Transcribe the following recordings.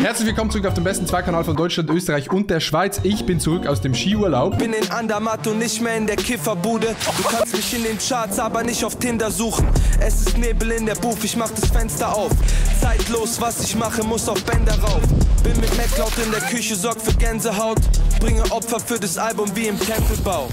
Herzlich willkommen zurück auf dem besten Zweikanal von Deutschland, Österreich und der Schweiz. Ich bin zurück aus dem Skiurlaub. Bin in Andermatt und nicht mehr in der Kifferbude. Du kannst mich in den Charts, aber nicht auf Tinder suchen. Es ist Nebel in der Booth, ich mach das Fenster auf. Zeitlos, was ich mache, muss auf Bänder rauf. Bin mit MacLeod in der Küche, sorg für Gänsehaut. Bringe Opfer für das Album wie im Tempelbau.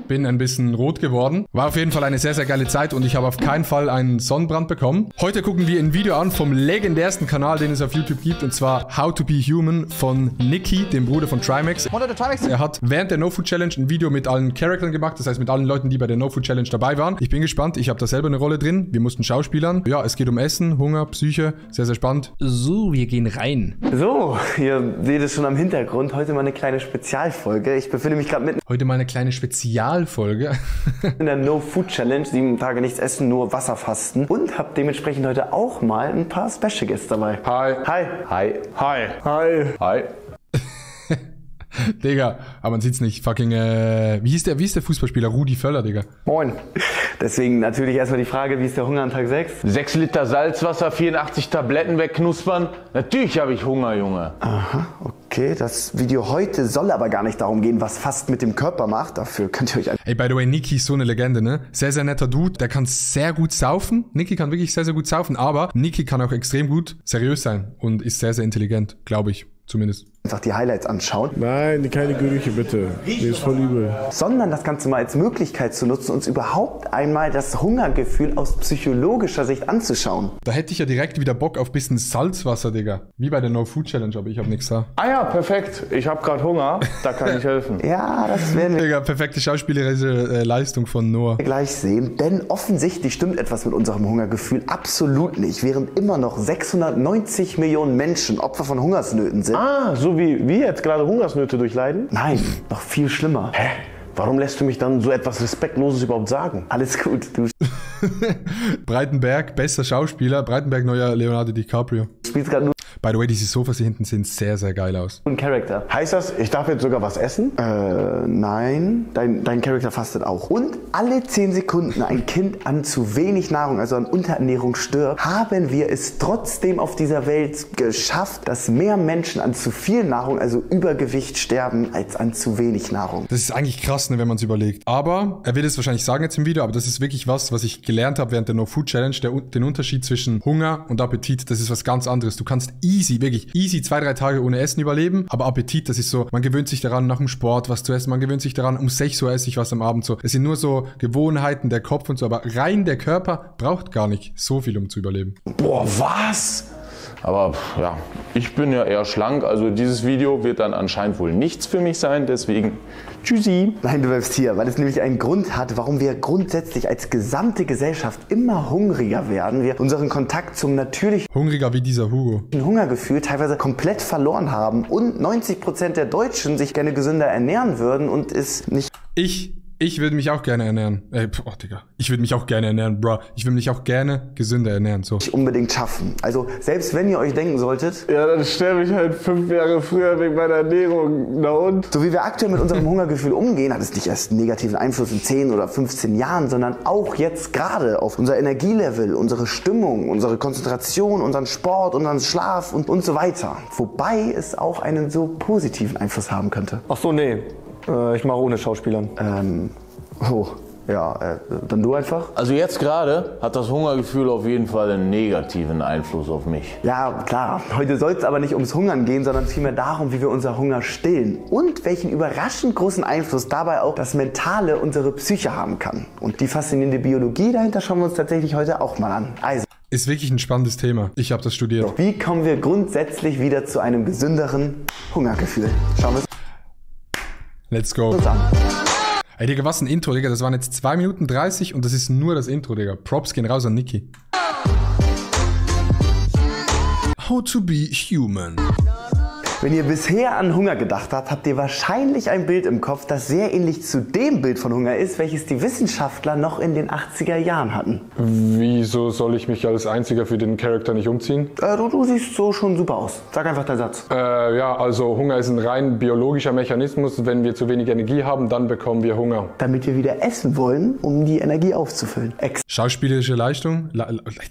Bin ein bisschen rot geworden. War auf jeden Fall eine sehr, sehr geile Zeit und ich habe auf keinen Fall einen Sonnenbrand bekommen. Heute gucken wir ein Video an vom legendärsten Kanal, den es auf YouTube gibt, und zwar How to Be Human von Niki, dem Bruder von Trimax. Er hat während der No Food Challenge ein Video mit allen Charakteren gemacht, das heißt mit allen Leuten, die bei der No Food Challenge dabei waren. Ich bin gespannt, ich habe da selber eine Rolle drin. Wir mussten schauspielern. Ja, es geht um Essen, Hunger, Psyche. Sehr, sehr spannend. So, wir gehen rein. So, ihr seht es schon am Hintergrund. Heute mal eine kleine Spezialfolge. Ich befinde mich gerade mitten Heute mal eine kleine Spezialfolge. in der No Food Challenge, 7 Tage nichts essen, nur Wasser fasten, und habe dementsprechend heute auch mal ein paar Special Guests dabei. Hi. Hi. Hi. Hi. Hi. Hi. Digga, aber man sieht's nicht. Fucking, wie hieß der Fußballspieler? Rudi Völler, Digga. Moin. Deswegen natürlich erstmal die Frage, wie ist der Hunger an Tag 6? 6 Liter Salzwasser, 84 Tabletten wegknuspern. Natürlich habe ich Hunger, Junge. Aha, okay. Das Video heute soll aber gar nicht darum gehen, was Fasten mit dem Körper macht. Dafür könnt ihr euch... Ey, by the way, Niki ist so eine Legende, ne? Sehr, sehr netter Dude. Der kann sehr gut saufen. Niki kann wirklich sehr, sehr gut saufen. Aber Niki kann auch extrem gut seriös sein und ist sehr, sehr intelligent, glaube ich. Zumindest. Einfach die Highlights anschauen. Nein, keine Gerüche, bitte. Die ist voll übel. Sondern das Ganze mal als Möglichkeit zu nutzen, uns überhaupt einmal das Hungergefühl aus psychologischer Sicht anzuschauen. Da hätte ich ja direkt wieder Bock auf bisschen Salzwasser, Digga. Wie bei der No Food Challenge, aber ich habe nichts da. Ah ja, perfekt. Ich habe gerade Hunger. Da kann ich helfen. Ja, das werden wir Digga, perfekte schauspielerische Leistung von Noah. gleich sehen, denn offensichtlich stimmt etwas mit unserem Hungergefühl absolut nicht, während immer noch 690 Millionen Menschen Opfer von Hungersnöten sind. Ah, so wie wir jetzt gerade Hungersnöte durchleiden? Nein, noch viel schlimmer. Hä? Warum lässt du mich dann so etwas Respektloses überhaupt sagen? Alles gut, du Breitenberg, bester Schauspieler. Breitenberg, neuer Leonardo DiCaprio. spielst gerade nur By the way, diese Sofas hier hinten sehen sehr, sehr geil aus. einen Charakter. Heißt das, ich darf jetzt sogar was essen? Nein, dein Charakter fastet auch. Und alle 10 Sekunden ein Kind an zu wenig Nahrung, also an Unterernährung stirbt, haben wir es trotzdem auf dieser Welt geschafft, dass mehr Menschen an zu viel Nahrung, also Übergewicht, sterben, als an zu wenig Nahrung. Das ist eigentlich krass, ne, wenn man es überlegt. Aber, er will es wahrscheinlich sagen jetzt im Video, aber das ist wirklich was ich gelernt habe während der No Food Challenge. Den Unterschied zwischen Hunger und Appetit, das ist was ganz anderes. Du kannst wirklich easy 2-3 Tage ohne Essen überleben, aber Appetit, das ist so, man gewöhnt sich daran, nach dem Sport was zu essen, man gewöhnt sich daran, um 6 Uhr esse ich was am Abend, so. Es sind nur so Gewohnheiten, der Kopf und so, aber rein der Körper braucht gar nicht so viel, um zu überleben. Boah, was? Aber ja, ich bin ja eher schlank, also dieses Video wird dann anscheinend wohl nichts für mich sein, deswegen tschüssi. Nein, du bleibst hier, weil es nämlich einen Grund hat, warum wir grundsätzlich als gesamte Gesellschaft immer hungriger werden. Wir unseren Kontakt zum natürlichen Hungriger wie dieser Hugo. Hungergefühl teilweise komplett verloren haben und 90% der Deutschen sich gerne gesünder ernähren würden und es nicht... Ich würde mich auch gerne ernähren. Digga. Ich würde mich auch gerne ernähren, bro. Ich würde mich auch gerne gesünder ernähren, so. unbedingt schaffen. Also selbst wenn ihr euch denken solltet, Ja, dann sterbe ich halt 5 Jahre früher wegen meiner Ernährung. Na und? so wie wir aktuell mit unserem Hungergefühl umgehen, hat es nicht erst einen negativen Einfluss in 10 oder 15 Jahren, sondern auch jetzt gerade auf unser Energielevel, unsere Stimmung, unsere Konzentration, unseren Sport, unseren Schlaf und so weiter. Wobei es auch einen so positiven Einfluss haben könnte. Ach so, nee. Ich mache ohne Schauspielern. Dann du einfach. Also jetzt gerade hat das Hungergefühl auf jeden Fall einen negativen Einfluss auf mich. Ja, klar. Heute soll es aber nicht ums Hungern gehen, sondern vielmehr darum, wie wir unser Hunger stillen und welchen überraschend großen Einfluss dabei auch das Mentale, unsere Psyche haben kann. Und die faszinierende Biologie dahinter schauen wir uns tatsächlich heute auch mal an. Also, Ist wirklich ein spannendes Thema. Ich habe das studiert. wie kommen wir grundsätzlich wieder zu einem gesünderen Hungergefühl? Schauen wir Let's go. uns an. Ey, Digga, was ein Intro, Digga. Das waren jetzt 2 Minuten 30 und das ist nur das Intro, Digga. Props gehen raus an Niki. How to be human. Wenn ihr bisher an Hunger gedacht habt, habt ihr wahrscheinlich ein Bild im Kopf, das sehr ähnlich zu dem Bild von Hunger ist, welches die Wissenschaftler noch in den 80er Jahren hatten. Wie Wieso soll ich mich als Einziger für den Charakter nicht umziehen? Du siehst so schon super aus. Sag einfach deinen Satz. Ja, also Hunger ist ein rein biologischer Mechanismus. Wenn wir zu wenig Energie haben, dann bekommen wir Hunger. Damit wir wieder essen wollen, um die Energie aufzufüllen. Schauspielerische Leistung?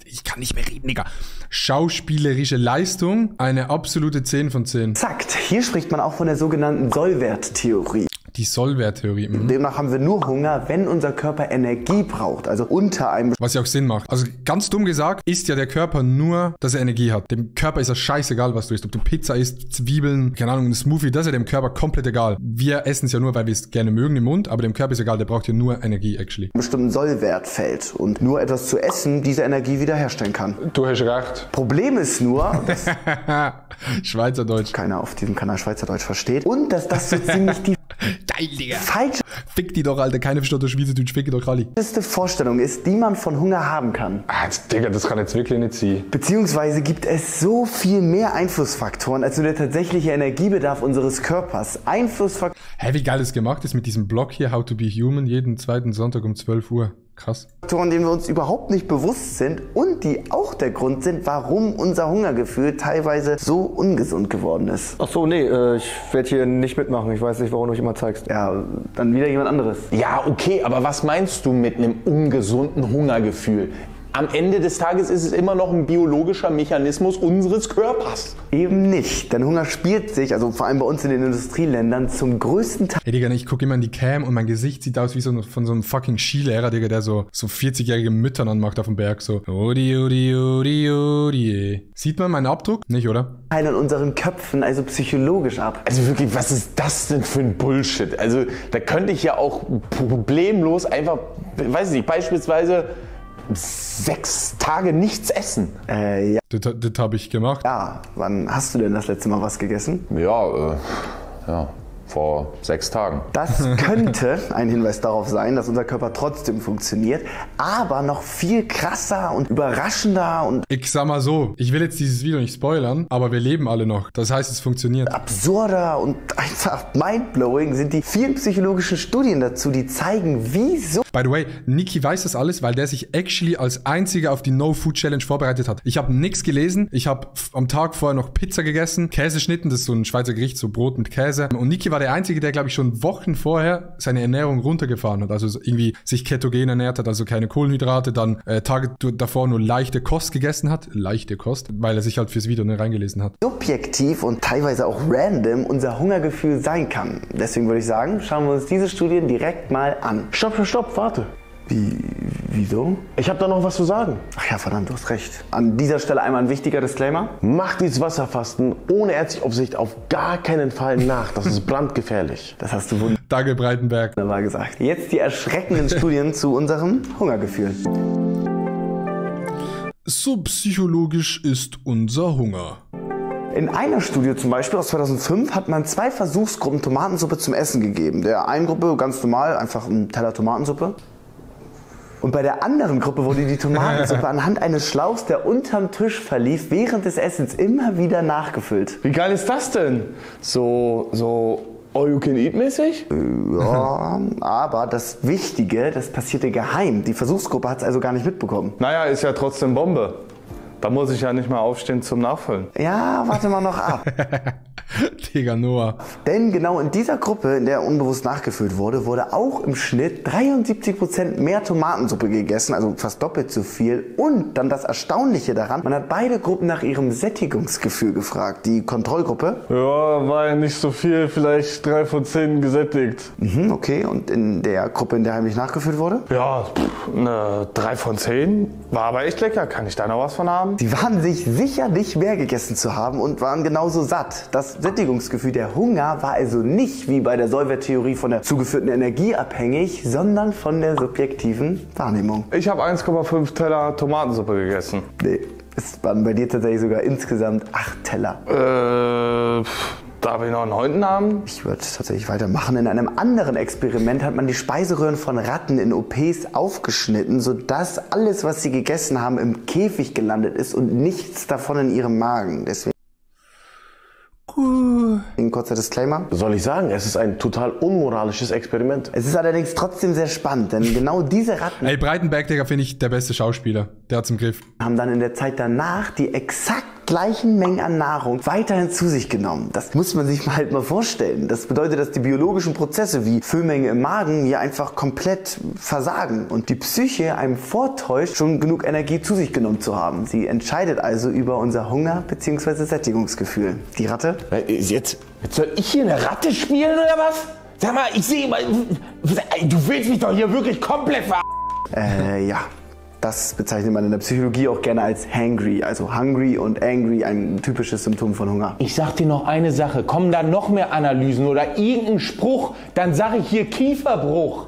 Ich kann nicht mehr reden, Digga. Schauspielerische Leistung, eine absolute 10 von 10. Exakt. Hier spricht man auch von der sogenannten Sollwerttheorie. Die Sollwerttheorie. Demnach haben wir nur Hunger, wenn unser Körper Energie braucht, also unter einem... Was ja auch Sinn macht. Also ganz dumm gesagt, isst ja der Körper nur, dass er Energie hat. Dem Körper ist ja scheißegal, was du isst. Ob du Pizza isst, Zwiebeln, keine Ahnung, ein Smoothie, das ist ja dem Körper komplett egal. Wir essen es ja nur, weil wir es gerne mögen im Mund, aber dem Körper ist egal, der braucht ja nur Energie, actually. ...bestimmten Sollwert fällt und nur etwas zu essen diese Energie wiederherstellen kann. Du hast recht. Problem ist nur, dass Schweizerdeutsch. keiner auf diesem Kanal Schweizerdeutsch versteht und dass das so ziemlich die Geil, Digga. falsche Fick die doch, Alter. Keiner versteht das Schweizerdeutsch. Fick die doch alle. Vorstellung ist, die man von Hunger haben kann. Digga, das kann jetzt wirklich nicht sein. Beziehungsweise gibt es so viel mehr Einflussfaktoren als nur der tatsächliche Energiebedarf unseres Körpers. Einflussfaktoren, Hä, wie geil das gemacht ist mit diesem Blog hier, How to be Human, jeden zweiten Sonntag um 12 Uhr. Krass. denen wir uns überhaupt nicht bewusst sind und die auch der Grund sind, warum unser Hungergefühl teilweise so ungesund geworden ist. Ach so, nee, ich werde hier nicht mitmachen. Ich weiß nicht, warum du mich immer zeigst. Ja, dann wieder jemand anderes. Ja, okay, aber was meinst du mit einem ungesunden Hungergefühl? Am Ende des Tages ist es immer noch ein biologischer Mechanismus unseres Körpers. Eben nicht, denn Hunger spielt sich, also vor allem bei uns in den Industrieländern, zum größten Teil... Ey, Digga, ich gucke immer in die Cam und mein Gesicht sieht aus wie so von so einem fucking Skilehrer, Digga, der so 40-jährige Müttern anmacht auf dem Berg, so. Odi, odi, odi, odi. Sieht man meinen Abdruck? Nicht, oder? in unseren Köpfen, also psychologisch ab. Also wirklich, was ist das denn für ein Bullshit? Also da könnte ich ja auch problemlos einfach, weiß nicht, beispielsweise 6 Tage nichts essen. Ja. Das habe ich gemacht. Ja, wann hast du denn das letzte Mal was gegessen? Ja, vor 6 Tagen. Das könnte ein Hinweis darauf sein, dass unser Körper trotzdem funktioniert, aber noch viel krasser und überraschender und Ich sag mal so, ich will jetzt dieses Video nicht spoilern, aber wir leben alle noch. Das heißt, es funktioniert. absurder und einfach mindblowing sind die vielen psychologischen Studien dazu, die zeigen, wieso By the way, Niki weiß das alles, weil der sich actually als einziger auf die No-Food-Challenge vorbereitet hat. Ich habe nichts gelesen. Ich habe am Tag vorher noch Pizza gegessen, Käseschnitten, das ist so ein Schweizer Gericht, so Brot mit Käse. Und Niki war der Einzige, der, glaube ich, schon Wochen vorher seine Ernährung runtergefahren hat. Also so irgendwie sich ketogen ernährt hat, also keine Kohlenhydrate, dann Tage davor nur leichte Kost gegessen hat. Leichte Kost, weil er sich halt fürs Video nicht reingelesen hat. subjektiv und teilweise auch random unser Hungergefühl sein kann. Deswegen würde ich sagen, schauen wir uns diese Studien direkt mal an. Stopp, warte. Wieso? Ich habe da noch was zu sagen. Ach ja, verdammt, du hast recht. An dieser Stelle einmal ein wichtiger Disclaimer. Mach dieses Wasserfasten ohne Erdsichtaufsicht auf gar keinen Fall nach. Das ist brandgefährlich. Das hast du Danke, Breitenberg. wunderbar gesagt. Jetzt die erschreckenden Studien zu unserem Hungergefühl. So psychologisch ist unser Hunger. In einer Studie zum Beispiel aus 2005 hat man 2 Versuchsgruppen Tomatensuppe zum Essen gegeben. Der einen Gruppe ganz normal, einfach ein Teller Tomatensuppe. Und bei der anderen Gruppe wurde die Tomatensuppe anhand eines Schlauchs, der unterm Tisch verlief, während des Essens immer wieder nachgefüllt. Wie geil ist das denn? So All-You-Can-Eat-mäßig? Ja, aber das Wichtige, das passierte geheim. Die Versuchsgruppe hat es also gar nicht mitbekommen. Naja, ist ja trotzdem Bombe. Da muss ich ja nicht mal aufstehen zum Nachfüllen. Ja, warte mal noch ab. Digga, Noah. Denn genau in dieser Gruppe, in der unbewusst nachgefüllt wurde, wurde auch im Schnitt 73% mehr Tomatensuppe gegessen, also fast doppelt so viel. Und dann das Erstaunliche daran, man hat beide Gruppen nach ihrem Sättigungsgefühl gefragt. Die Kontrollgruppe, Ja, war ja nicht so viel, vielleicht 3 von 10 gesättigt. okay, und in der Gruppe, in der heimlich nachgefüllt wurde? Ja, eine 3 von 10. War aber echt lecker. Kann ich da noch was von haben? Sie waren sich sicher nicht mehr gegessen zu haben und waren genauso satt. Das Sättigungsgefühl, der Hunger, war also nicht wie bei der Sollwerttheorie von der zugeführten Energie abhängig, sondern von der subjektiven Wahrnehmung. Ich habe 1,5 Teller Tomatensuppe gegessen. Nee, es waren bei dir tatsächlich sogar insgesamt 8 Teller. Darf ich noch einen Hundennamen? Ich würde tatsächlich weitermachen. In einem anderen Experiment hat man die Speiseröhren von Ratten in OPs aufgeschnitten, sodass alles, was sie gegessen haben, im Käfig gelandet ist und nichts davon in ihrem Magen. Deswegen kurzer Disclaimer. Soll ich sagen, es ist ein total unmoralisches Experiment. Es ist allerdings trotzdem sehr spannend, denn genau diese Ratten Ey, Breitenberg, Digga, finde ich der beste Schauspieler. Der hat's im Griff. haben dann in der Zeit danach die exakt gleichen Mengen an Nahrung weiterhin zu sich genommen. Das muss man sich halt mal vorstellen. Das bedeutet, dass die biologischen Prozesse wie Füllmenge im Magen hier einfach komplett versagen und die Psyche einem vortäuscht, schon genug Energie zu sich genommen zu haben. Sie entscheidet also über unser Hunger- bzw. Sättigungsgefühl. Die Ratte? Jetzt soll ich hier eine Ratte spielen oder was? Sag mal, ich sehe mal, du willst mich doch hier wirklich komplett Ja. Das bezeichnet man in der Psychologie auch gerne als hangry, also hungry und angry, ein typisches Symptom von Hunger. Ich sag dir noch eine Sache, kommen da noch mehr Analysen oder irgendein Spruch, dann sage ich hier Kieferbruch.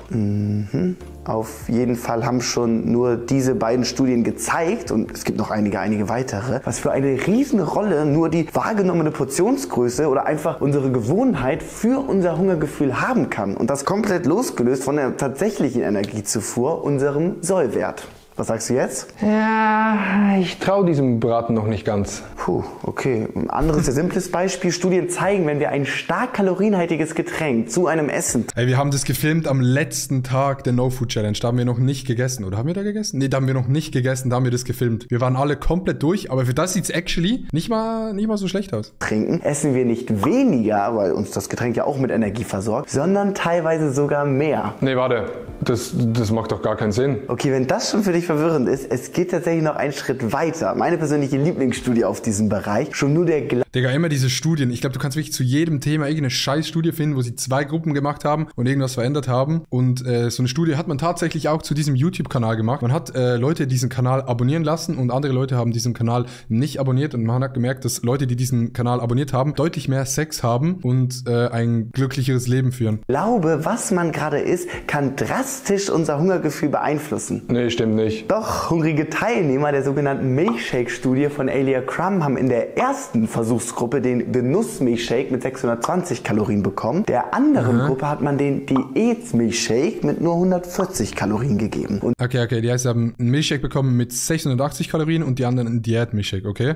Auf jeden Fall haben schon nur diese beiden Studien gezeigt, und es gibt noch einige weitere, was für eine riesen Rolle nur die wahrgenommene Portionsgröße oder einfach unsere Gewohnheit für unser Hungergefühl haben kann. Und das komplett losgelöst von der tatsächlichen Energiezufuhr, unserem Sollwert. Was sagst du jetzt? Ja, ich traue diesem Braten noch nicht ganz. Puh, okay. Ein anderes, sehr simples Beispiel. Studien zeigen, wenn wir ein stark kalorienhaltiges Getränk zu einem Essen... Ey, wir haben das gefilmt am letzten Tag der No Food Challenge. Da haben wir noch nicht gegessen. Oder haben wir da gegessen? Nee, da haben wir noch nicht gegessen. Da haben wir das gefilmt. Wir waren alle komplett durch. Aber für das sieht's actually nicht mal so schlecht aus. Trinken, essen wir nicht weniger, weil uns das Getränk ja auch mit Energie versorgt, sondern teilweise sogar mehr. Nee, warte. Das macht doch gar keinen Sinn. Okay, wenn das schon für dich verwirrend ist, es geht tatsächlich noch einen Schritt weiter. Meine persönliche Lieblingsstudie auf diesem Bereich. Schon nur der Digga, immer diese Studien. Ich glaube, du kannst wirklich zu jedem Thema irgendeine Scheißstudie finden, wo sie 2 Gruppen gemacht haben und irgendwas verändert haben. Und so eine Studie hat man tatsächlich auch zu diesem YouTube-Kanal gemacht. Man hat Leute diesen Kanal abonnieren lassen und andere Leute haben diesen Kanal nicht abonniert. Und man hat gemerkt, dass Leute, die diesen Kanal abonniert haben, deutlich mehr Sex haben und ein glücklicheres Leben führen. Glaube, was man gerade isst, kann drastisch unser Hungergefühl beeinflussen. Nee, stimmt nicht. Doch, hungrige Teilnehmer der sogenannten Milkshake-Studie von Alia Crum haben in der ersten Versuchsgruppe den Genuss-Milkshake mit 620 Kalorien bekommen. Der anderen Gruppe hat man den Diät-Milkshake mit nur 140 Kalorien gegeben. Und Okay, die heißt, sie haben einen Milkshake bekommen mit 680 Kalorien und die anderen einen Diät-Milkshake, okay?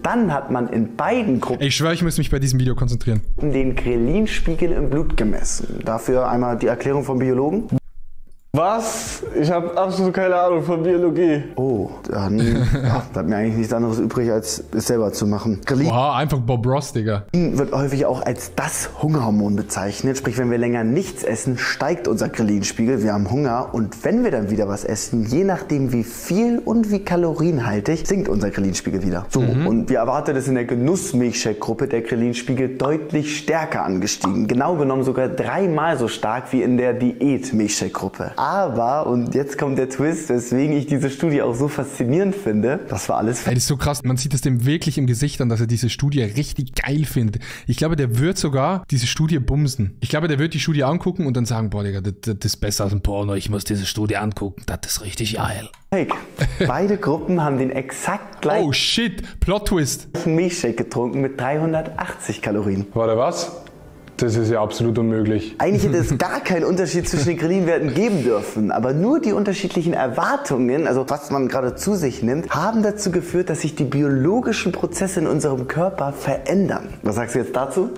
dann hat man in beiden Gruppen Ich schwöre, ich muss mich bei diesem Video konzentrieren. den Grelin-Spiegel im Blut gemessen. Dafür einmal die Erklärung vom Biologen. Was? Ich habe absolut keine Ahnung von Biologie. Oh, dann bleibt mir eigentlich nichts anderes übrig, als es selber zu machen. Grelin Boah, einfach Bob Ross, Digga. wird häufig auch als das Hungerhormon bezeichnet. Sprich, wenn wir länger nichts essen, steigt unser Grelin-Spiegel. Wir haben Hunger und wenn wir dann wieder was essen, je nachdem wie viel und wie kalorienhaltig, sinkt unser Grelin-Spiegel wieder. So, und wie erwartet ist in der Genuss-Milkshake-Gruppe der Grelin-Spiegel deutlich stärker angestiegen. Genau genommen sogar 3-mal so stark wie in der Diät-Milkshake-Gruppe. Aber, und jetzt kommt der Twist, weswegen ich diese Studie auch so faszinierend finde, das war alles Ey, das ist so krass. Man sieht es dem wirklich im Gesicht an, dass er diese Studie richtig geil findet. Ich glaube, der wird sogar diese Studie bumsen. Ich glaube, der wird die Studie angucken und dann sagen, boah, Digga, das ist besser als ein Porno. Ich muss diese Studie angucken. Das ist richtig geil. Fake. Beide Gruppen haben den exakt gleichen Oh shit, Plot-Twist. Milkshake getrunken mit 380 Kalorien. Warte, was? Das ist ja absolut unmöglich. Eigentlich hätte es gar keinen Unterschied zwischen den Grelin-Werten geben dürfen, aber nur die unterschiedlichen Erwartungen, also was man gerade zu sich nimmt, haben dazu geführt, dass sich die biologischen Prozesse in unserem Körper verändern. Was sagst du jetzt dazu?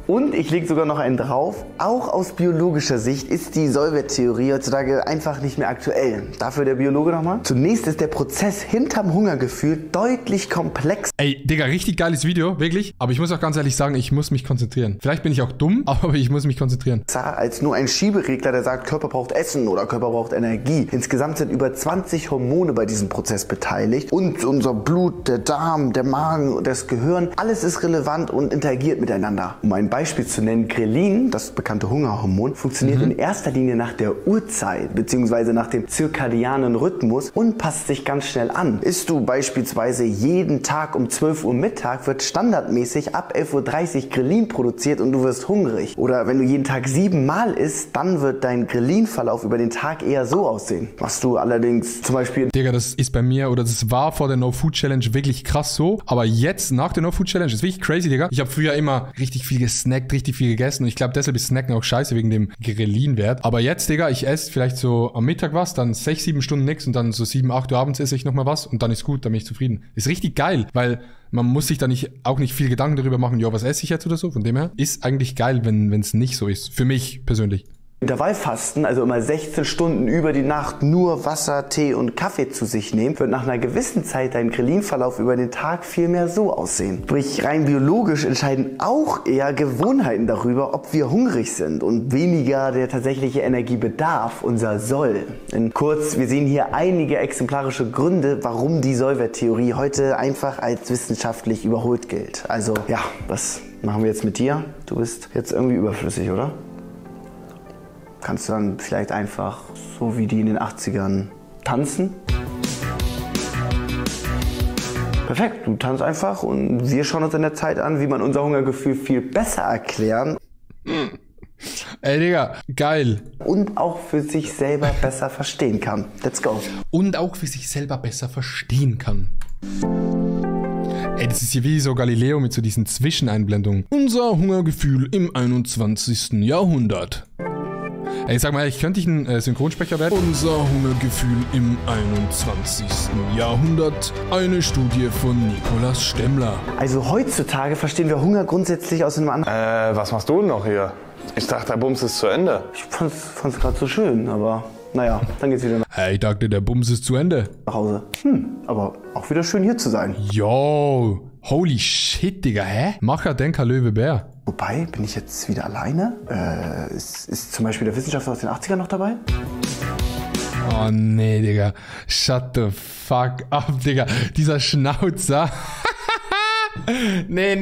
Und ich lege sogar noch einen drauf. Auch aus biologischer Sicht ist die Sollwerttheorie heutzutage einfach nicht mehr aktuell. Dafür der Biologe nochmal. Zunächst ist der Prozess hinterm Hungergefühl deutlich komplexer. Ey, Digga, richtig geiles Video, wirklich. Aber ich muss auch ganz ehrlich sagen, ich muss mich konzentrieren. Vielleicht bin ich auch dumm, aber ich muss mich konzentrieren. Als nur ein Schieberegler, der sagt, Körper braucht Essen oder Körper braucht Energie. Insgesamt sind über 20 Hormone bei diesem Prozess beteiligt. Und unser Blut, der Darm, der Magen und das Gehirn, alles ist relevant und interagiert miteinander. Um ein Beispiel zu nennen, Grelin, das bekannte Hungerhormon, funktioniert in erster Linie nach der Uhrzeit bzw. nach dem zirkadianen Rhythmus und passt sich ganz schnell an. Isst du beispielsweise jeden Tag um 12 Uhr Mittag, wird standardmäßig ab 11:30 Uhr Grelin produziert und du wirst hungrig. Oder wenn du jeden Tag 7 Mal isst, dann wird dein Grelin-Verlauf über den Tag eher so aussehen. Was du allerdings zum Beispiel... Digga, das ist bei mir, oder das war vor der No-Food-Challenge wirklich krass so. Aber jetzt, nach der No-Food-Challenge, ist wirklich crazy, Digga. Ich habe früher immer richtig viel gesnackt gesnackt, richtig viel gegessen und ich glaube, deshalb ist Snacken auch scheiße wegen dem Grelin-Wert. Aber jetzt, Digga, ich esse vielleicht so am Mittag was, dann 6, 7 Stunden nix und dann so 7, 8 Uhr abends esse ich nochmal was und dann ist gut, dann bin ich zufrieden. Ist richtig geil, weil man muss sich da auch nicht viel Gedanken darüber machen, ja, was esse ich jetzt oder so. Von dem her ist eigentlich geil, wenn es nicht so ist. Für mich persönlich. Intervallfasten, also immer 16 Stunden über die Nacht nur Wasser, Tee und Kaffee zu sich nehmen, wird nach einer gewissen Zeit dein Grelin-Verlauf über den Tag viel mehr so aussehen. Sprich, rein biologisch entscheiden auch eher Gewohnheiten darüber, ob wir hungrig sind und weniger der tatsächliche Energiebedarf, unser Soll. In kurz, wir sehen hier einige exemplarische Gründe, warum die Sollwerttheorie heute einfach als wissenschaftlich überholt gilt. Also ja, was machen wir jetzt mit dir? Du bist jetzt irgendwie überflüssig, oder? Kannst du dann vielleicht einfach, so wie die in den 80ern, tanzen? Perfekt, du tanzt einfach und wir schauen uns in der Zeit an, wie man unser Hungergefühl viel besser erklären. Ey, Digga, geil. Und auch für sich selber besser verstehen kann. Let's go. Und auch für sich selber besser verstehen kann. Ey, das ist hier wie so Galileo mit so diesen Zwischeneinblendungen. Unser Hungergefühl im 21. Jahrhundert. Ey, sag mal, könnte ich ein Synchronsprecher werden? Unser Hungergefühl im 21. Jahrhundert. Eine Studie von Nikolaus Stemmler. Also heutzutage verstehen wir Hunger grundsätzlich aus einem anderen... Was machst du denn noch hier? Ich dachte, der Bums ist zu Ende. Ich fand's gerade so schön, aber naja, dann geht's wieder Hey, ich dachte, der Bums ist zu Ende. nach Hause. Aber auch wieder schön hier zu sein. Yo, holy shit, Digga, hä? Macher, Denker, Löwe, Bär. Wobei, bin ich jetzt wieder alleine? Ist zum Beispiel der Wissenschaftler aus den 80ern noch dabei? Oh nee, Digga. Shut the fuck up, Digga. Dieser Schnauzer. Nee.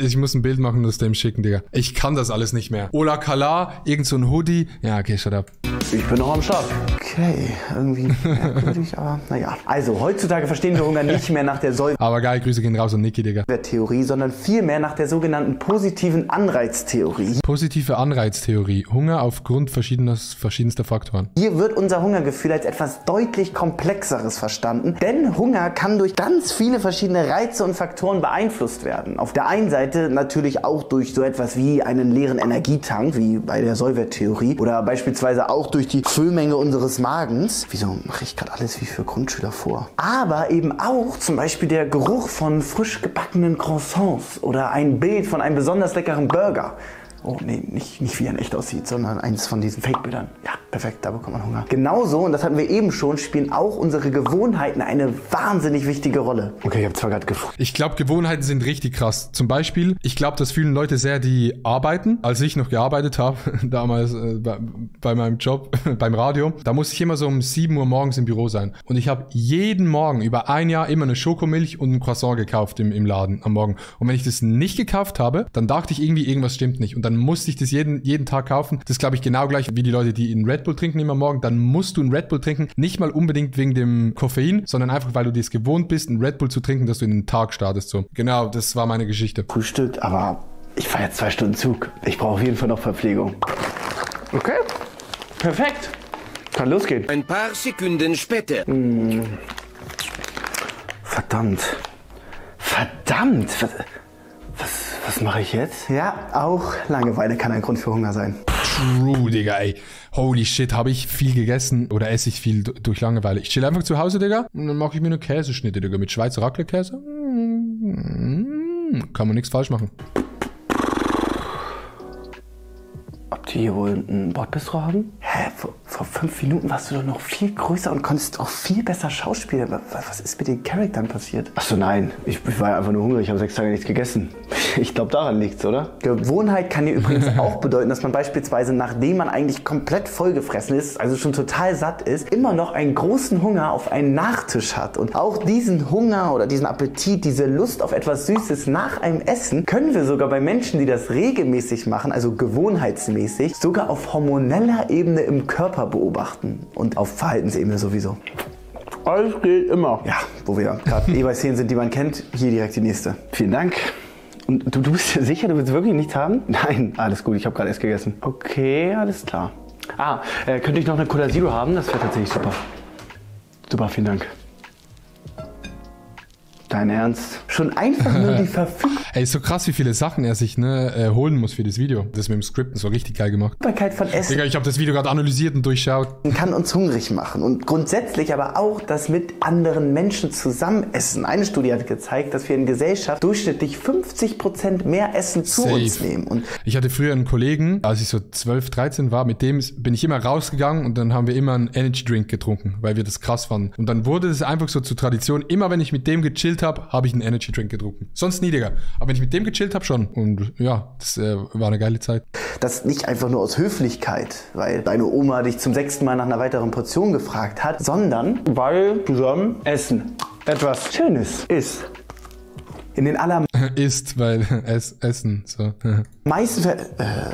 Ich muss ein Bild machen und das dem schicken, Digga. Ich kann das alles nicht mehr. Ola Kala, irgend so ein Hoodie. Ja, okay, shut up. Ich bin noch am Start. Okay, irgendwie merkwürdig, aber naja. Also, heutzutage verstehen wir Hunger nicht mehr nach der Aber geil, Grüße gehen raus an Niki, Digga. Sollwerttheorie, sondern vielmehr nach der sogenannten positiven Anreiztheorie. Positive Anreiztheorie. Hunger aufgrund verschiedenster Faktoren. Hier wird unser Hungergefühl als etwas deutlich Komplexeres verstanden, denn Hunger kann durch ganz viele verschiedene Reize und Faktoren beeinflusst werden. Auf der einen Seite natürlich auch durch so etwas wie einen leeren Energietank, wie bei der Sollwerttheorie, oder beispielsweise auch durch die Füllmenge unseres Magens. Wieso mache ich gerade alles wie für Grundschüler vor? Aber eben auch zum Beispiel der Geruch von frisch gebackenen Croissants oder ein Bild von einem besonders leckeren Burger. Oh nee, nicht wie er in echt aussieht, sondern eines von diesen Fake-Bildern. Ja, perfekt, da bekommt man Hunger. Genauso, und das hatten wir eben schon, spielen auch unsere Gewohnheiten eine wahnsinnig wichtige Rolle. Okay, ich habe zwar gerade gefragt. Ich glaube, Gewohnheiten sind richtig krass. Zum Beispiel, ich glaube, das fühlen Leute sehr, die arbeiten. Als ich noch gearbeitet habe, damals bei meinem Job, beim Radio, da musste ich immer so um 7 Uhr morgens im Büro sein. Und ich habe jeden Morgen über ein Jahr immer eine Schokomilch und ein Croissant gekauft im Laden am Morgen. Und wenn ich das nicht gekauft habe, dann dachte ich irgendwie, irgendwas stimmt nicht. Und dann musste ich das jeden Tag kaufen. Das ist, glaube ich, genau gleich wie die Leute, die einen Red Bull trinken immer morgen. Dann musst du einen Red Bull trinken. Nicht mal unbedingt wegen dem Koffein, sondern einfach, weil du dir es gewohnt bist, einen Red Bull zu trinken, dass du in den Tag startest. So. Genau, das war meine Geschichte. Frühstück, aber ich fahre jetzt 2 Stunden Zug. Ich brauche auf jeden Fall noch Verpflegung. Okay, perfekt. Kann losgehen. Ein paar Sekunden später. Verdammt. Was mache ich jetzt? Ja, auch Langeweile kann ein Grund für Hunger sein. True, Digga, ey. Holy shit, habe ich viel gegessen oder esse ich viel durch Langeweile? Ich chill einfach zu Hause, Digga, und dann mache ich mir eine Käseschnitte, Digga, mit Schweizer Raclette-Käse. Kann man nichts falsch machen. Ob die hier wohl ein Bordbistro haben? Hä? Vor 5 Minuten warst du doch noch viel größer und konntest auch viel besser schauspielen. Was ist mit den Charakteren passiert? Achso, nein. Ich war einfach nur hungrig. Ich habe 6 Tage nichts gegessen. Ich glaube, daran liegt's, oder? Gewohnheit kann hier übrigens auch bedeuten, dass man beispielsweise, nachdem man eigentlich komplett vollgefressen ist, also schon total satt ist, immer noch einen großen Hunger auf einen Nachtisch hat. Und auch diesen Hunger oder diesen Appetit, diese Lust auf etwas Süßes nach einem Essen, können wir sogar bei Menschen, die das regelmäßig machen, also gewohnheitsmäßig, sogar auf hormoneller Ebene im Körper beobachten. Und auf Verhaltensebene sowieso. Alles geht immer. Ja, wo wir gerade bei Szenen sind, die man kennt, hier direkt die nächste. Vielen Dank. Und du bist dir sicher, du willst wirklich nichts haben? Nein, alles gut, ich habe gerade erst gegessen. Okay, alles klar. Könnte ich noch eine Cola Zero haben? Das wäre tatsächlich super. Super, vielen Dank. Dein Ernst? Schon einfach nur die Verfügbarkeit Ey, ist so krass, wie viele Sachen er sich holen muss für das Video. Das mit dem Skripten ist so richtig geil gemacht. von Essen Digga, ich habe das Video gerade analysiert und durchschaut. kann uns hungrig machen. Und grundsätzlich aber auch das mit anderen Menschen zusammen essen. Eine Studie hat gezeigt, dass wir in Gesellschaft durchschnittlich 50% mehr Essen zu uns nehmen. Und ich hatte früher einen Kollegen, als ich so 12, 13 war, mit dem bin ich immer rausgegangen und dann haben wir immer einen Energy Drink getrunken, weil wir das krass fanden. Und dann wurde es einfach so zur Tradition, immer wenn ich mit dem gechillt habe, habe ich einen Energy Drink getrunken. Sonst nie, Digga. Aber wenn ich mit dem gechillt habe, schon. Und ja, das war eine geile Zeit. das nicht einfach nur aus Höflichkeit, weil deine Oma dich zum 6. Mal nach einer weiteren Portion gefragt hat, sondern weil zusammen Essen etwas Schönes ist. In den Ist, weil Essen, so. meisten Fällen...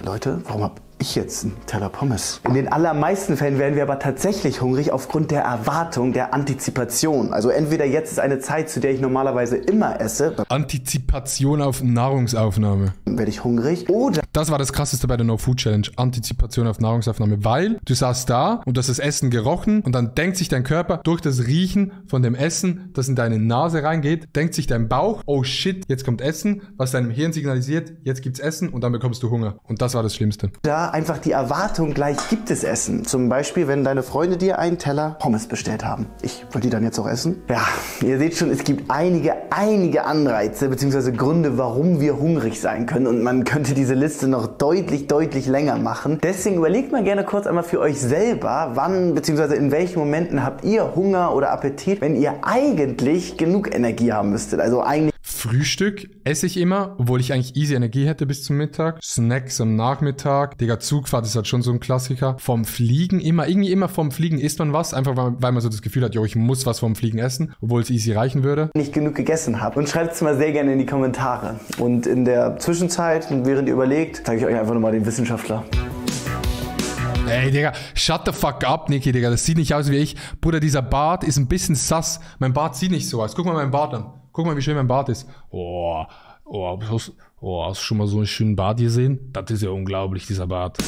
Leute, warum hab ich jetzt einen Teller Pommes? In den allermeisten Fällen werden wir aber tatsächlich hungrig aufgrund der Erwartung, der Antizipation. Also entweder jetzt ist eine Zeit, zu der ich normalerweise immer esse. Antizipation auf Nahrungsaufnahme. Dann werde ich hungrig. Oder Das war das Krasseste bei der No-Food-Challenge. Antizipation auf Nahrungsaufnahme. Weil du saßt da und du hast das Essen gerochen und dann denkt sich dein Körper durch das Riechen von dem Essen, das in deine Nase reingeht, denkt sich dein Bauch, oh shit, jetzt kommt Essen, was deinem Hirn signalisiert, jetzt gibt's Essen und dann bekommst du Hunger. Und das war das Schlimmste. da einfach die Erwartung, gleich gibt es Essen. Zum Beispiel, wenn deine Freunde dir einen Teller Pommes bestellt haben. Ich wollte die dann jetzt auch essen? Ja, ihr seht schon, es gibt einige Anreize bzw. Gründe, warum wir hungrig sein können. Und man könnte diese Liste noch deutlich länger machen. Deswegen überlegt mal gerne kurz einmal für euch selber, wann bzw. in welchen Momenten habt ihr Hunger oder Appetit, wenn ihr eigentlich genug Energie haben müsstet. Also eigentlich Frühstück esse ich immer, obwohl ich eigentlich easy Energie hätte bis zum Mittag. Snacks am Nachmittag. Digga, Zugfahrt ist halt schon so ein Klassiker. Vom Fliegen irgendwie immer vom Fliegen isst man was. Einfach weil man so das Gefühl hat, jo, ich muss was vom Fliegen essen, obwohl es easy reichen würde. nicht genug gegessen habt. Und schreibt es mal sehr gerne in die Kommentare. Und in der Zwischenzeit, während ihr überlegt, zeige ich euch einfach nochmal den Wissenschaftler. Ey, Digga, shut the fuck up, Niki, Digga. Das sieht nicht aus wie ich. Bruder, dieser Bart ist ein bisschen sass. Mein Bart sieht nicht so aus. Guck mal meinen Bart an. Guck mal, wie schön mein Bart ist. Hast du schon mal so einen schönen Bart gesehen? Das ist ja unglaublich, dieser Bart.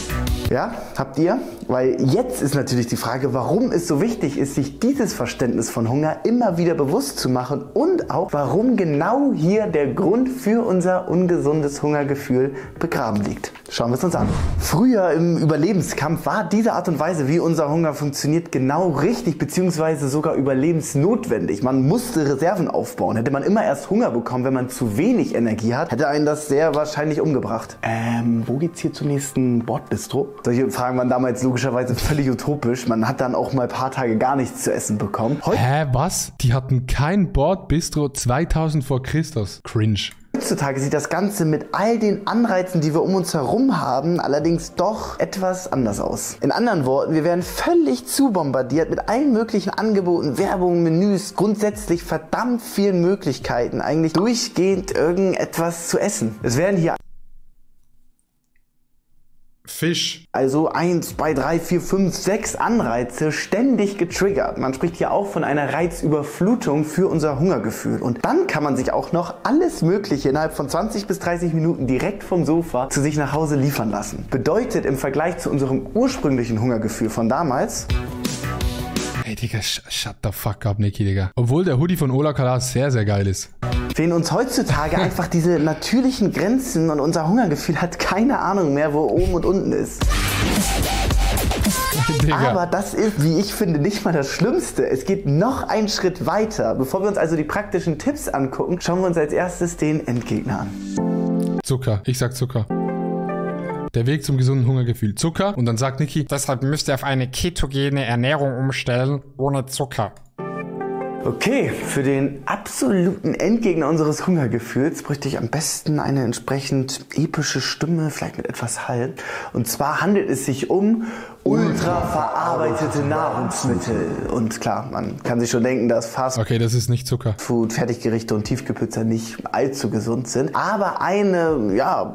Ja, habt ihr? Weil jetzt ist natürlich die Frage, warum es so wichtig ist, sich dieses Verständnis von Hunger immer wieder bewusst zu machen und auch, warum genau hier der Grund für unser ungesundes Hungergefühl begraben liegt. Schauen wir es uns an. Früher im Überlebenskampf war diese Art und Weise, wie unser Hunger funktioniert, genau richtig bzw. sogar überlebensnotwendig. Man musste Reserven aufbauen. Hätte man immer erst Hunger bekommen, wenn man zu wenig Energie hat, hätte einen das sehr wahrscheinlich umgebracht. Wo geht's hier zum nächsten Bordbistro? Solche Fragen waren damals logischerweise völlig utopisch. Man hat dann auch mal ein paar Tage gar nichts zu essen bekommen. Hä, was? Die hatten kein Bordbistro 2000 vor Christus. Cringe. Heutzutage sieht das Ganze mit all den Anreizen, die wir um uns herum haben, allerdings doch etwas anders aus. In anderen Worten, wir werden völlig zu bombardiert mit allen möglichen Angeboten, Werbung, Menüs, grundsätzlich verdammt vielen Möglichkeiten, eigentlich durchgehend irgendetwas zu essen. Es werden hier Fisch. also 1, 2, 3, 4, 5, 6 Anreize ständig getriggert. Man spricht hier auch von einer Reizüberflutung für unser Hungergefühl. Und dann kann man sich auch noch alles Mögliche innerhalb von 20 bis 30 Minuten direkt vom Sofa zu sich nach Hause liefern lassen. Bedeutet im Vergleich zu unserem ursprünglichen Hungergefühl von damals... Ey, Digga, shut the fuck up, Niki, Digga. Obwohl der Hoodie von Ola Kala sehr, sehr geil ist. fehlen uns heutzutage einfach diese natürlichen Grenzen und unser Hungergefühl hat keine Ahnung mehr, wo oben und unten ist. Aber das ist, wie ich finde, nicht mal das Schlimmste. Es geht noch einen Schritt weiter. Bevor wir uns also die praktischen Tipps angucken, schauen wir uns als erstes den Endgegner an. Zucker. Ich sag Zucker. Der Weg zum gesunden Hungergefühl. Zucker. Und dann sagt Niki, deshalb müsst ihr auf eine ketogene Ernährung umstellen, ohne Zucker. Okay, für den absoluten Endgegner unseres Hungergefühls bräuchte ich am besten eine entsprechend epische Stimme, vielleicht mit etwas Hall. Und zwar handelt es sich um ultraverarbeitete Nahrungsmittel. Und klar, man kann sich schon denken, dass Fast Okay, das ist nicht Zucker. Food, Fertiggerichte und Tiefkühlpizza nicht allzu gesund sind. Aber eine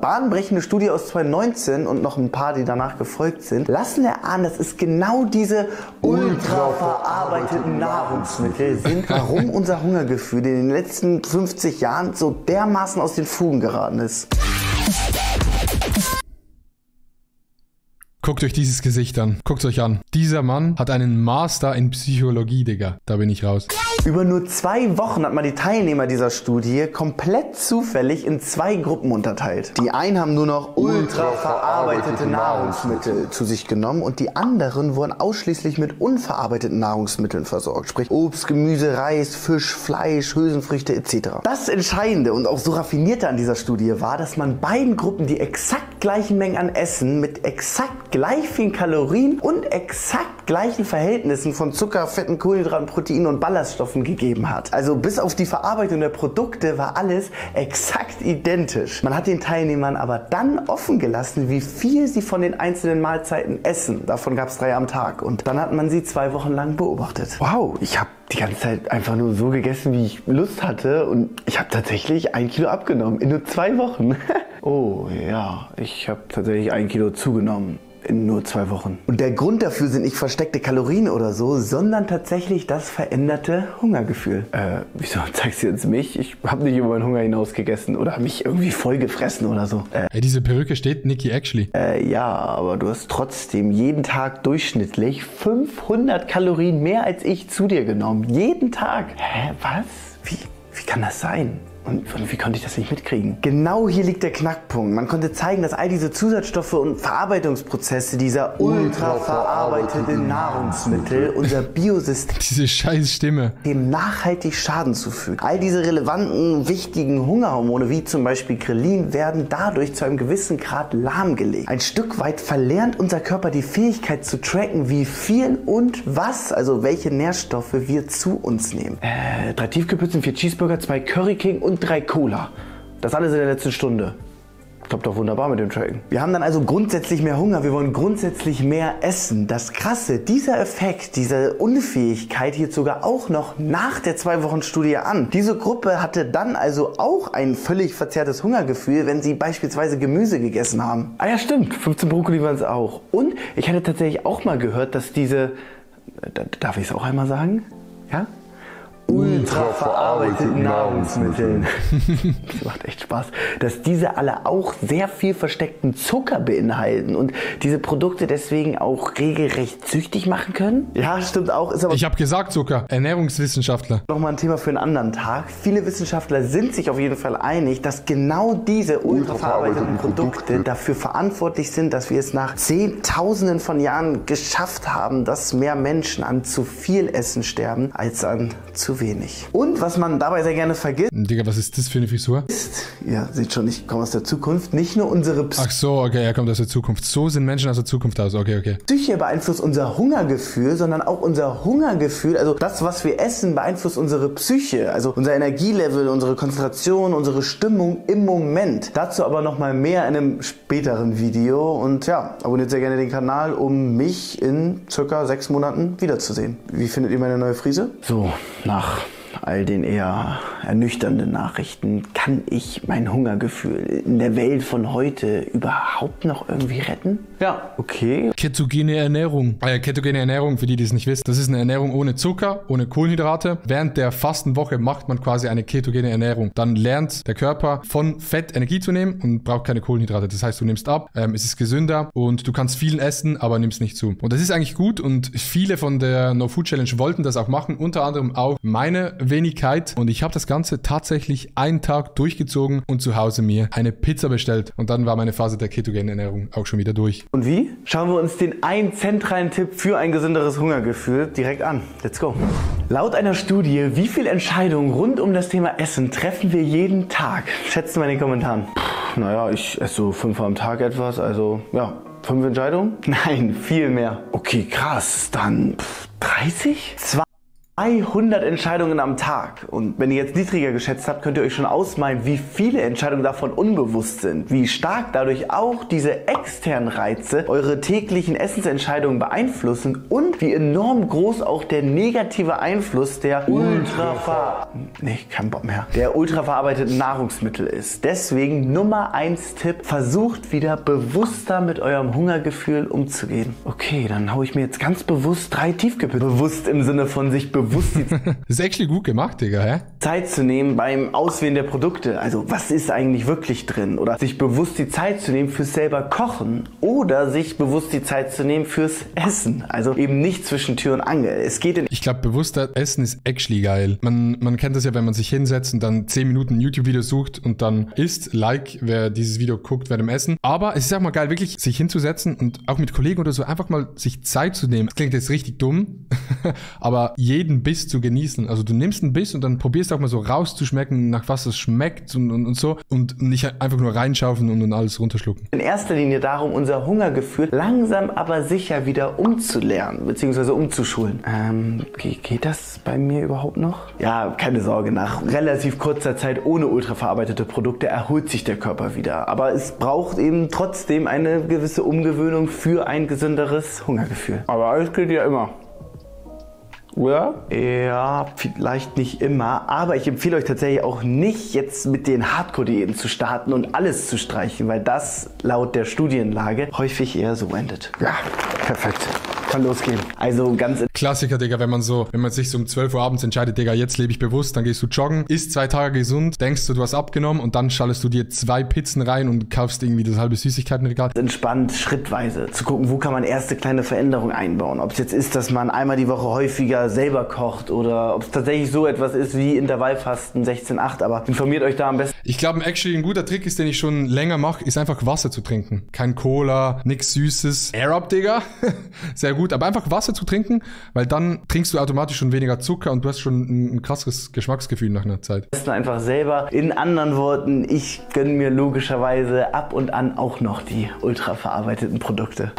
bahnbrechende Studie aus 2019 und noch ein paar, die danach gefolgt sind, lassen erahnen, dass es genau diese ultraverarbeiteten Nahrungsmittel sind, warum unser Hungergefühl in den letzten 50 Jahren so dermaßen aus den Fugen geraten ist. Guckt euch dieses Gesicht an. Guckt euch an. Dieser Mann hat einen Master in Psychologie, Digga. Da bin ich raus. Über nur 2 Wochen hat man die Teilnehmer dieser Studie komplett zufällig in 2 Gruppen unterteilt. Die einen haben nur noch ultra verarbeitete Nahrungsmittel zu sich genommen und die anderen wurden ausschließlich mit unverarbeiteten Nahrungsmitteln versorgt. Sprich Obst, Gemüse, Reis, Fisch, Fleisch, Hülsenfrüchte etc. Das Entscheidende und auch so raffinierte an dieser Studie war, dass man beiden Gruppen die exakt gleichen Mengen an Essen mit exakt gleich vielen Kalorien und exakt gleichen Verhältnissen von Zucker, Fetten, Kohlenhydraten, Proteinen und Ballaststoffen gegeben hat. Also bis auf die Verarbeitung der Produkte war alles exakt identisch. Man hat den Teilnehmern aber dann offen gelassen, wie viel sie von den einzelnen Mahlzeiten essen. Davon gab es 3 am Tag. Und dann hat man sie 2 Wochen lang beobachtet. Wow, ich habe die ganze Zeit einfach nur so gegessen, wie ich Lust hatte. Und ich habe tatsächlich 1 Kilo abgenommen in nur 2 Wochen. Oh ja, ich habe tatsächlich 1 Kilo zugenommen. In nur 2 Wochen. Und der Grund dafür sind nicht versteckte Kalorien oder so, sondern tatsächlich das veränderte Hungergefühl. Wieso zeigst du jetzt mich? Ich habe nicht über meinen Hunger hinaus gegessen oder mich irgendwie voll gefressen oder so. Ey, diese Perücke steht Niki actually. Ja, aber du hast trotzdem jeden Tag durchschnittlich 500 Kalorien mehr als ich zu dir genommen. Jeden Tag. Hä, was? Wie kann das sein? Und wie konnte ich das nicht mitkriegen? Genau hier liegt der Knackpunkt. Man konnte zeigen, dass all diese Zusatzstoffe und Verarbeitungsprozesse dieser ultra verarbeiteten Nahrungsmittel unser Biosystem Diese scheiß Stimme. nachhaltig Schaden zufügen. All diese relevanten, wichtigen Hungerhormone, wie zum Beispiel Grelin, werden dadurch zu einem gewissen Grad lahmgelegt. Ein Stück weit verlernt unser Körper die Fähigkeit zu tracken, wie viel und was, also welche Nährstoffe wir zu uns nehmen. 3 Tiefkühlpizzen, 4 Cheeseburger, 2 Curry King und 3 Cola. Das alles in der letzten Stunde. Klappt doch wunderbar mit dem Tracken. Wir haben dann also grundsätzlich mehr Hunger, wir wollen grundsätzlich mehr essen. Das Krasse, dieser Effekt, diese Unfähigkeit hielt sogar auch noch nach der 2 Wochen Studie an. Diese Gruppe hatte dann also auch ein völlig verzerrtes Hungergefühl, wenn sie beispielsweise Gemüse gegessen haben. Ah ja, stimmt, 15 Brokkoli waren es auch. Und ich hatte tatsächlich auch mal gehört, dass diese, darf ich es auch einmal sagen? Ja? Ultra verarbeiteten Nahrungsmitteln. Das macht echt Spaß. Dass diese alle auch sehr viel versteckten Zucker beinhalten und diese Produkte deswegen auch regelrecht süchtig machen können. Ja, stimmt auch. Ist aber Ich habe gesagt Zucker. Ernährungswissenschaftler. nochmal ein Thema für einen anderen Tag. Viele Wissenschaftler sind sich auf jeden Fall einig, dass genau diese ultraverarbeiteten Produkte dafür verantwortlich sind, dass wir es nach Zehntausenden von Jahren geschafft haben, dass mehr Menschen an zu viel Essen sterben als an zu wenig. Und was man dabei sehr gerne vergisst, Digga, was ist das für eine Frisur? ihr seht schon, ich komme aus der Zukunft, nicht nur unsere Ach so, okay, er kommt aus der Zukunft. So sind Menschen aus der Zukunft aus. Okay. Psyche beeinflusst unser Hungergefühl, sondern auch unser Hungergefühl, also das, was wir essen, beeinflusst unsere Psyche, also unser Energielevel, unsere Konzentration, unsere Stimmung im Moment. Dazu aber nochmal mehr in einem späteren Video und ja, abonniert sehr gerne den Kanal, um mich in circa 6 Monaten wiederzusehen. Wie findet ihr meine neue Frise? So, nach all den eher ernüchternden Nachrichten, kann ich mein Hungergefühl in der Welt von heute überhaupt noch irgendwie retten? Ja, okay. Ketogene Ernährung. Ketogene Ernährung, für die, die es nicht wissen, das ist eine Ernährung ohne Zucker, ohne Kohlenhydrate. Während der Fastenwoche macht man quasi eine ketogene Ernährung. Dann lernt der Körper von Fett Energie zu nehmen und braucht keine Kohlenhydrate. Das heißt, du nimmst ab, es ist gesünder und du kannst viel essen, aber nimmst nicht zu. Und das ist eigentlich gut und viele von der No Food Challenge wollten das auch machen, unter anderem auch meine Wenigkeit. Und ich habe das Ganze tatsächlich einen Tag durchgezogen und zu Hause mir eine Pizza bestellt. Und dann war meine Phase der ketogenen Ernährung auch schon wieder durch. Und wie? Schauen wir uns den einen zentralen Tipp für ein gesünderes Hungergefühl direkt an. Let's go. Laut einer Studie, wie viele Entscheidungen rund um das Thema Essen treffen wir jeden Tag? Schätzt mal in den Kommentaren. Naja, ich esse so 5 am Tag etwas, also ja. 5 Entscheidungen? Nein, viel mehr. Okay, krass. Dann 30? 200 Entscheidungen am Tag. Und wenn ihr jetzt niedriger geschätzt habt, könnt ihr euch schon ausmalen, wie viele Entscheidungen davon unbewusst sind. Wie stark dadurch auch diese externen Reize eure täglichen Essensentscheidungen beeinflussen und wie enorm groß auch der negative Einfluss der ultraverarbeiteten Nahrungsmittel ist. Deswegen Nummer 1 Tipp, versucht wieder bewusster mit eurem Hungergefühl umzugehen. Okay, dann haue ich mir jetzt ganz bewusst 3 Tiefkühlpizzen. Bewusst im Sinne von sich bewusst. Das ist actually gut gemacht, Digga, hä? Zeit zu nehmen beim Auswählen der Produkte. Also was ist eigentlich wirklich drin? Oder sich bewusst die Zeit zu nehmen fürs selber Kochen oder sich bewusst die Zeit zu nehmen fürs Essen. Also eben nicht zwischen Tür und Angel. Es geht in Ich glaube, bewusster Essen ist actually geil. Man kennt das ja, wenn man sich hinsetzt und dann 10 Minuten ein YouTube-Video sucht und dann isst, like, wer dieses Video guckt, während dem Essen. Aber es ist auch mal geil, wirklich sich hinzusetzen und auch mit Kollegen oder so einfach mal sich Zeit zu nehmen. Das klingt jetzt richtig dumm, aber jeden Biss zu genießen. Also du nimmst einen Biss und dann probierst auch mal so rauszuschmecken, nach was es schmeckt und so und nicht einfach nur reinschaufeln und dann alles runterschlucken. In erster Linie darum, unser Hungergefühl langsam aber sicher wieder umzulernen, beziehungsweise umzuschulen. Geht das bei mir überhaupt noch? Ja, keine Sorge, nach relativ kurzer Zeit ohne ultraverarbeitete Produkte erholt sich der Körper wieder. Aber es braucht eben trotzdem eine gewisse Umgewöhnung für ein gesünderes Hungergefühl. Aber alles geht ja immer. Oder? Ja, vielleicht nicht immer, aber ich empfehle euch tatsächlich auch nicht, jetzt mit den Hardcore-Diäten zu starten und alles zu streichen, weil das laut der Studienlage häufig eher so endet. Ja, perfekt. Kann losgehen. Also ganz... Klassiker, Digga, wenn man sich so um 12 Uhr abends entscheidet, Digga, jetzt lebe ich bewusst, dann gehst du joggen, isst 2 Tage gesund, denkst du hast abgenommen und dann schallest du dir 2 Pizzen rein und kaufst irgendwie das halbe Süßigkeitenregal. Entspannt, schrittweise zu gucken, wo kann man erste kleine Veränderungen einbauen. Ob es jetzt ist, dass man einmal die Woche häufiger selber kocht oder ob es tatsächlich so etwas ist wie Intervallfasten 16/8, aber informiert euch da am besten. Ich glaube, actually ein guter Trick ist, den ich schon länger mache, ist einfach Wasser zu trinken. Kein Cola, nix Süßes. Air up, Digga. Sehr gut, aber einfach Wasser zu trinken, weil dann trinkst du automatisch schon weniger Zucker und du hast schon ein krasses Geschmacksgefühl nach einer Zeit. Einfach selber. In anderen Worten, ich gönne mir logischerweise ab und an auch noch die ultraverarbeiteten Produkte.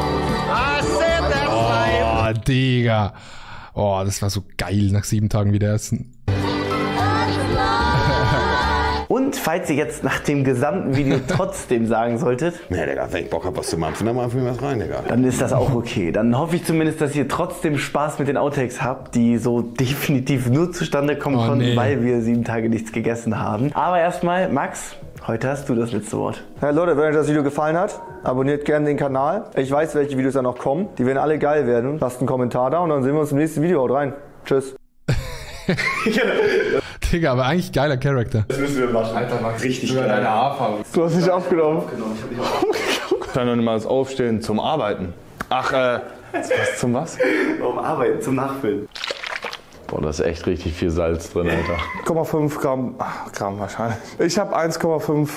Oh, Digga. Oh, das war so geil, nach 7 Tagen wieder essen. Und falls ihr jetzt nach dem gesamten Video trotzdem sagen solltet, Nee, Digga, wenn ich Bock hab, was zu machen, dann mach ich mir was rein, Digga. dann ist das auch okay. Dann hoffe ich zumindest, dass ihr trotzdem Spaß mit den Outtakes habt, die so definitiv nur zustande kommen konnten, weil wir 7 Tage nichts gegessen haben. Aber erstmal, Max, heute hast du das letzte Wort. Ja, Leute, wenn euch das Video gefallen hat, abonniert gerne den Kanal. Ich weiß, welche Videos da noch kommen. Die werden alle geil werden. Lasst einen Kommentar da und dann sehen wir uns im nächsten Video. Haut rein. Tschüss. Digga, aber eigentlich geiler Charakter. Das müssen wir machen. Alter, Max, richtig geil. Deine Haarfarbe. Du hast dich aufgenommen. Ich kann noch nicht mal das Aufstehen zum Arbeiten. Ach, was zum was? Warum arbeiten? Zum Nachfüllen. Boah, da ist echt richtig viel Salz drin, Alter. 0,5 Gramm wahrscheinlich. Ich habe 1,5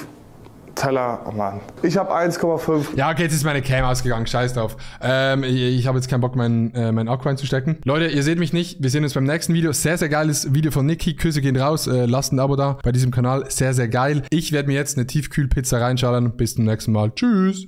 Teller, oh Mann. Ich habe 1,5. Ja, okay, jetzt ist meine Cam ausgegangen, scheiß drauf. Ich habe jetzt keinen Bock, mein Akku einzustecken. Leute, ihr seht mich nicht, wir sehen uns beim nächsten Video. Sehr, sehr geiles Video von Niki. Küsse gehen raus, lasst ein Abo da bei diesem Kanal. Sehr, sehr geil. Ich werde mir jetzt eine Tiefkühlpizza reinschallern. Bis zum nächsten Mal. Tschüss.